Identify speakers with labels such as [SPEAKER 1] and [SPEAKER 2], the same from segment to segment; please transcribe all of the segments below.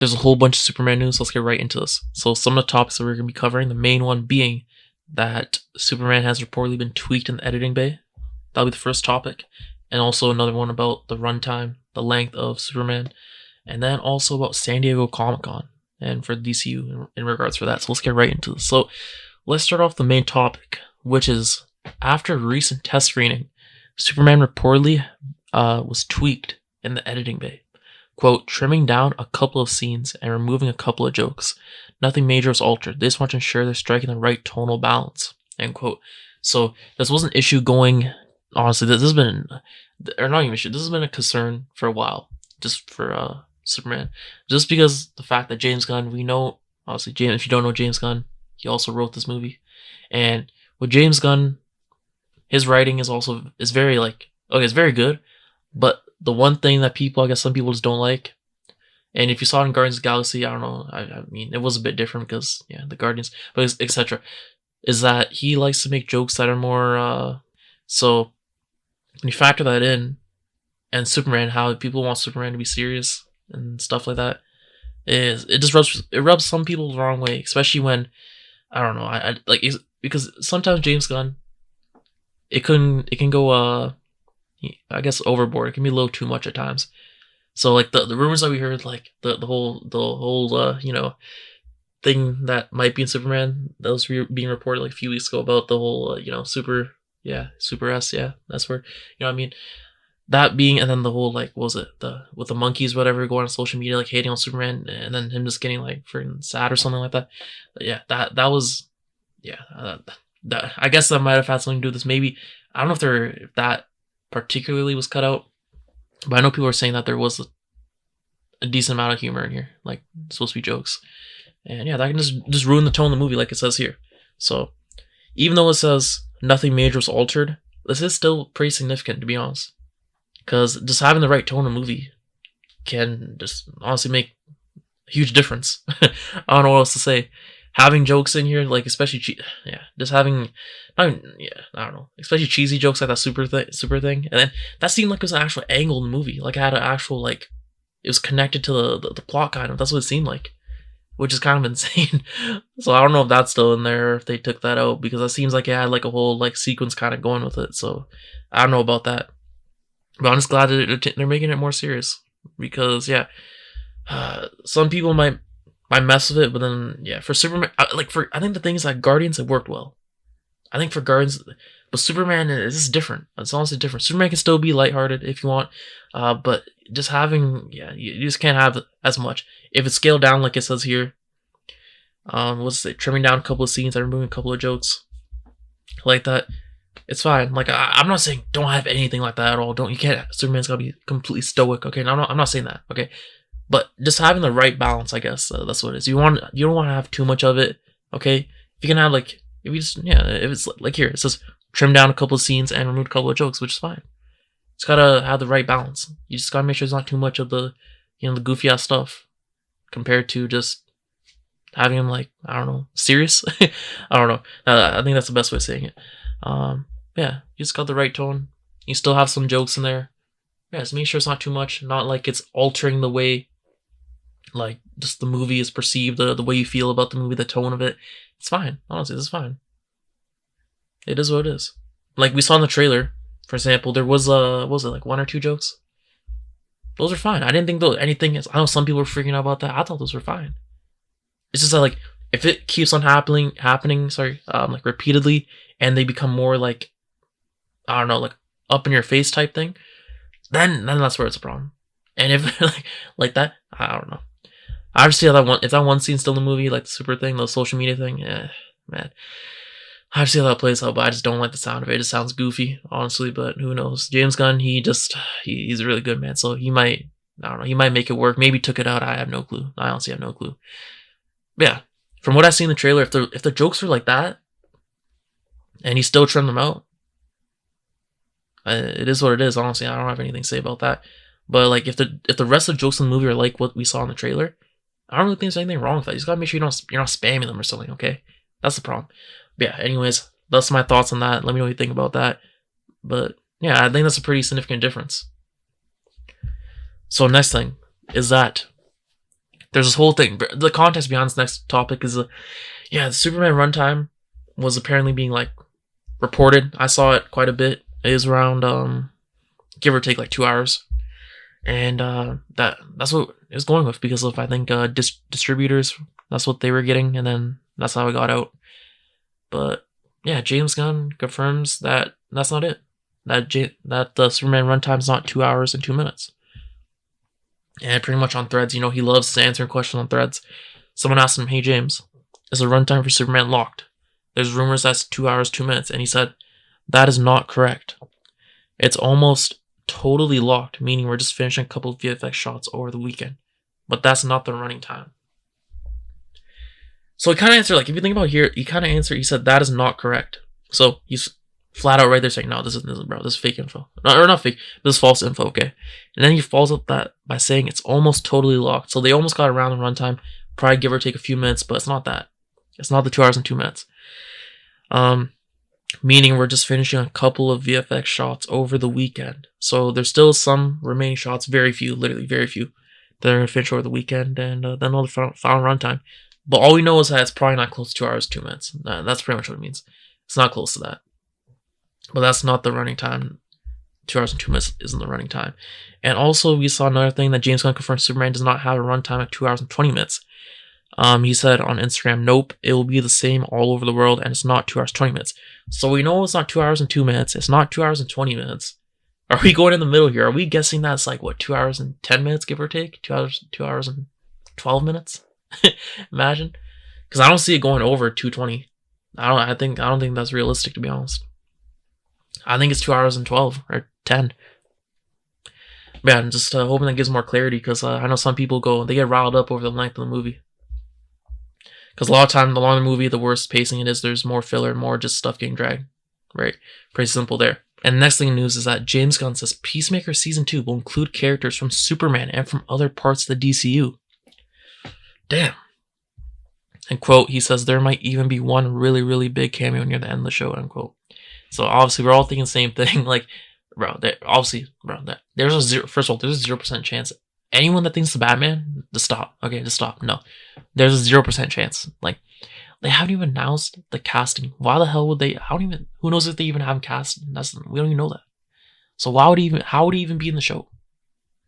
[SPEAKER 1] there's a whole bunch of Superman news. Let's get right into this. So some of the topics that we're going to be covering, the main one being that Superman has reportedly been tweaked in the editing bay. That'll be the first topic. And also another one about the runtime, the length of Superman. And then also about San Diego Comic-Con and for DCU in regards for that. So let's get right into this. So let's start off the main topic, which is after recent test screening, Superman reportedly was tweaked in the editing bay. Quote, trimming down a couple of scenes and removing a couple of jokes. Nothing major was altered. They just want to ensure they're striking the right tonal balance. End quote. So this was an issue going, honestly, this has been, or not even issue, this has been a concern for a while, just for Superman. Just because the fact that James Gunn, we know, obviously, if you don't know James Gunn, he also wrote this movie. And with James Gunn, his writing is very like, okay, it's very good, but the one thing that people, I guess some people just don't like, and if you saw it in Guardians of the Galaxy, I don't know, I mean, it was a bit different because, yeah, the Guardians, but etc., is that he likes to make jokes that are more, so when you factor that in, and Superman, how people want Superman to be serious and stuff like that, it rubs some people the wrong way, especially when, I don't know, because sometimes James Gunn, it can go, I guess overboard. It can be a little too much at times. So like the rumors that we heard, like the whole thing that might be in Superman that was being reported like a few weeks ago about the whole Super S, that's where, I mean, that being, and then the whole like, what was it, with the monkeys, whatever, going on social media like hating on Superman, and then him just getting like freaking sad or something like that. But yeah, that was, that I guess that might have had something to do with this. Maybe, I don't know if that particularly was cut out, but I know people are saying that there was a decent amount of humor in here, like supposed to be jokes, and yeah, that can just ruin the tone of the movie, like it says here. So even though it says nothing major was altered, this is still pretty significant, to be honest, because just having the right tone in a movie can just honestly make a huge difference. I don't know what else to say. Having jokes in here, like especially just having, I don't know, especially cheesy jokes like that super thing, and then that seemed like it was an actual angle in the movie, like it had an actual, like, it was connected to the plot, kind of. That's what it seemed like, which is kind of insane. So I don't know if that's still in there or if they took that out, because that seems like it had like a whole like sequence kind of going with it. So I don't know about that, but I'm just glad that they're making it more serious, because some people might mess with it, but then for Superman, I think the thing is that Guardians have worked well. I think for Guardians, but Superman is different. It's honestly different. Superman can still be lighthearted if you want, but just having you just can't have as much. If it's scaled down like it says here, trimming down a couple of scenes and removing a couple of jokes like that, it's fine. Like I'm not saying don't have anything like that at all. Superman's gotta be completely stoic. Okay, no, I'm not saying that. Okay. But just having the right balance, I guess, that's what it is. You don't want to have too much of it, okay? If you can have if it's like here, it says trim down a couple of scenes and remove a couple of jokes, which is fine. It's gotta have the right balance. You just gotta make sure there's not too much of the, the goofy ass stuff compared to just having him I don't know, serious. I don't know. I think that's the best way of saying it. You just got the right tone. You still have some jokes in there. Yeah, just make sure it's not too much. Not like it's altering the way, like, just the movie is perceived, the way you feel about the movie, the tone of it. It's fine. Honestly, it's fine. It is what it is. Like we saw in the trailer, for example, there was what was it, like 1 or 2 jokes? Those are fine. I didn't think anything is. I know some people were freaking out about that. I thought those were fine. It's just that, like, if it keeps on happening, like repeatedly, and they become more like, I don't know, like up in your face type thing, then that's where it's a problem. And if like that, I don't know. I just see how if that one scene's still in the movie, like the super thing, the social media thing, man. I just see how that plays out, but I just don't like the sound of it. It just sounds goofy, honestly, but who knows? James Gunn, he's a really good man, so he might, I don't know, he might make it work. Maybe took it out, I have no clue. I honestly have no clue. But yeah, from what I see in the trailer, if the jokes were like that, and he still trimmed them out, it is what it is, honestly. I don't have anything to say about that. But like, if the rest of the jokes in the movie are like what we saw in the trailer, I don't really think there's anything wrong with that. You just gotta make sure you're not spamming them or something, okay? That's the problem. But yeah, anyways, that's my thoughts on that. Let me know what you think about that. But yeah, I think that's a pretty significant difference. So next thing is that there's this whole thing. The context behind this next topic is, the Superman runtime was apparently being like reported. I saw it quite a bit. It was around give or take like 2 hours, and that's what it was going with because of I think distributors. That's what they were getting, and then that's how it got out. But yeah, James Gunn confirms that that's not it. That the Superman runtime is not 2 hours and 2 minutes. And pretty much on Threads, you know, he loves answering questions on Threads. Someone asked him, "Hey James, is the runtime for Superman locked? There's rumors that's 2 hours 2 minutes," and he said, "That is not correct. It's almost totally locked, meaning we're just finishing a couple of VFX shots over the weekend, but that's not the running time." So he kind of answered, like, if you think about here, he kind of answered, he said, "That is not correct." So he's flat out right there saying, "No, this isn't, bro. This is fake info. No, or not fake. This is false info, okay?" And then he follows up that by saying it's almost totally locked. So they almost got around the runtime, probably give or take a few minutes, but it's not that. It's not the 2 hours and 2 minutes. Meaning we're just finishing a couple of VFX shots over the weekend. So there's still some remaining shots, very few, literally very few, that are going to finish over the weekend, and then all the final runtime. But all we know is that it's probably not close to 2 hours, 2 minutes. That's pretty much what it means. It's not close to that. But that's not the running time. 2 hours and 2 minutes isn't the running time. And also, we saw another thing that James Gunn confirmed Superman does not have a runtime at 2 hours and 20 minutes. He said on Instagram, "Nope, it will be the same all over the world, and it's not 2 hours 20 minutes." So we know it's not 2 hours and 2 minutes. It's not 2 hours and 20 minutes. Are we going in the middle here? Are we guessing that's like what, 2 hours and 10 minutes, give or take? 2 hours and 12 minutes? Imagine, because I don't see it going over 220. I don't think that's realistic, to be honest. I think it's 2 hours and 12 or 10. But yeah, I'm just hoping that gives more clarity, because I know some people they get riled up over the length of the movie. Because a lot of time, the longer the movie, the worse pacing it is. There's more filler, more just stuff getting dragged. Right? Pretty simple there. And the next thing in news is that James Gunn says Peacemaker Season 2 will include characters from Superman and from other parts of the DCU. Damn. And quote, he says there might even be one really, really big cameo near the end of the show, unquote. So obviously we're all thinking the same thing. Like, bro, there's a zero. First of all, there's a 0% chance. Anyone that thinks the Batman, just stop. Okay, just stop. No, there's a 0% chance. Like, they haven't even announced the casting. Why the hell would they? Who knows if they even have him cast? We don't even know that. So how would he even be in the show?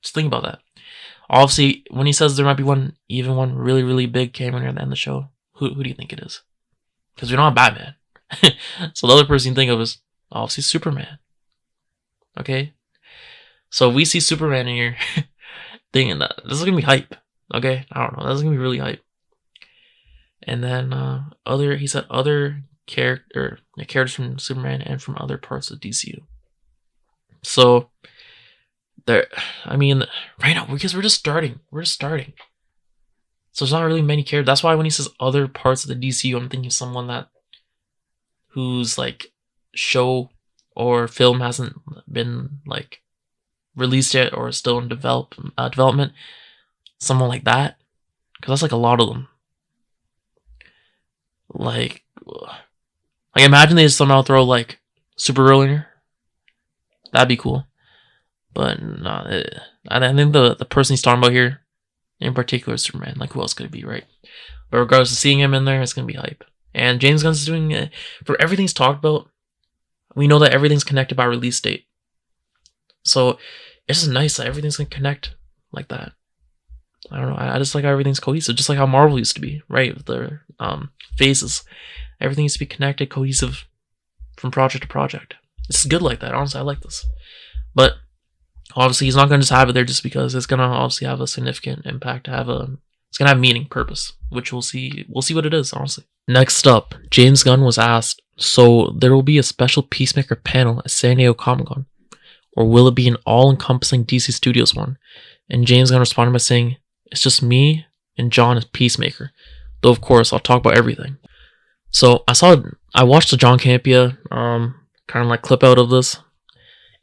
[SPEAKER 1] Just think about that. Obviously, when he says there might be one really, really big cameo near the end of the show, who do you think it is? Because we don't have Batman. So the other person you think of is obviously Superman. Okay? So if we see Superman in here thinking that, this is going to be hype. Okay? I don't know. This is going to be really hype. And then he said other characters from Superman and from other parts of DCU. So right now, because we're just starting. So there's not really many characters. That's why when he says other parts of the DCU, I'm thinking of someone whose like show or film hasn't been like released yet or is still in development. Someone like that, because that's like a lot of them. Like imagine they just somehow throw like Supergirl in here. That'd be cool. But no, I think the person he's talking about here, in particular, is Superman. Like, who else could it be, right? But regardless of seeing him in there, it's gonna be hype. And James Gunn's doing it for everything he's talked about. We know that everything's connected by release date, so it's just nice that everything's gonna connect like that. I don't know. I just like how everything's cohesive, just like how Marvel used to be, right? With their phases, everything used to be connected, cohesive, from project to project. This is good like that. Honestly, I like this. But obviously, he's not gonna just have it there just because. It's gonna obviously have a significant impact. It's gonna have meaning, purpose, which we'll see. We'll see what it is, honestly. Next up, James Gunn was asked, so there will be a special Peacemaker panel at San Diego Comic-Con, or will it be an all-encompassing DC Studios one? And James Gunn responded by saying, it's just me and John as Peacemaker, though of course I'll talk about everything. So I watched the John Campea kind of like clip out of this,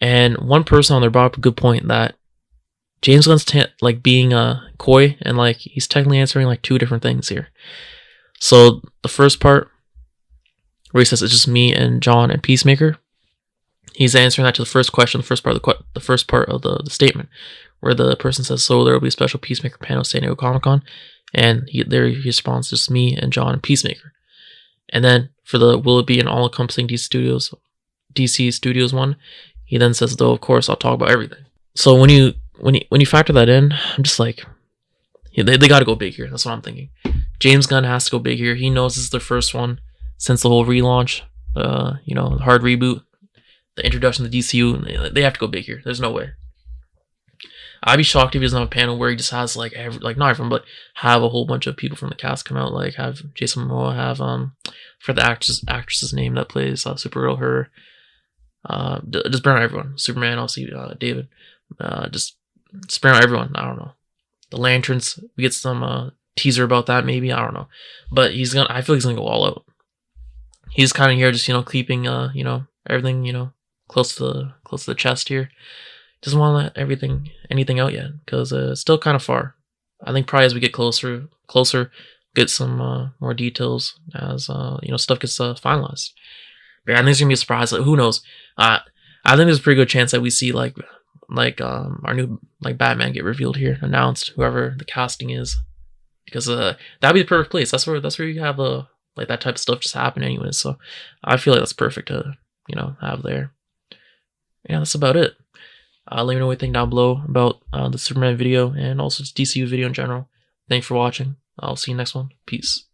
[SPEAKER 1] and one person on there brought up a good point that James Gunn's like being coy, and like he's technically answering like two different things here. So the first part where he says it's just me and John and Peacemaker, he's answering that to the first question, the first part of the statement, where the person says, "So there will be a special Peacemaker panel San Diego Comic-Con," and he responds, "Just me and John and Peacemaker." And then for the "Will it be an all-encompassing DC Studios one?" he then says, "Though of course I'll talk about everything." So when you factor that in, I'm just like, yeah, they got to go big here. That's what I'm thinking. James Gunn has to go big here. He knows this is their first one since the whole relaunch, the hard reboot, the introduction to DCU. They have to go big here. There's no way. I'd be shocked if he doesn't have a panel where he just has not everyone, but have a whole bunch of people from the cast come out. Like have Jason Momoa, have for the actress's name that plays Supergirl, her just bring out everyone. Superman, obviously, David, just bring out everyone. I don't know. The Lanterns, we get some teaser about that maybe. I don't know, but I feel he's gonna go all out. He's kind of here just keeping everything close to the chest here. Doesn't want to let anything out yet because it's still kind of far. I think probably as we get closer, get some more details as stuff gets finalized. But yeah, I think it's gonna be a surprise. Like, who knows? I think there's a pretty good chance that we see our new Batman get revealed here, announced, whoever the casting is, because that'd be the perfect place. That's where you have that type of stuff just happen anyways. So I feel like that's perfect to have there. Yeah, that's about it. Let me know what you think down below about the Superman video and also just DCU video in general. Thanks for watching. I'll see you next one. Peace.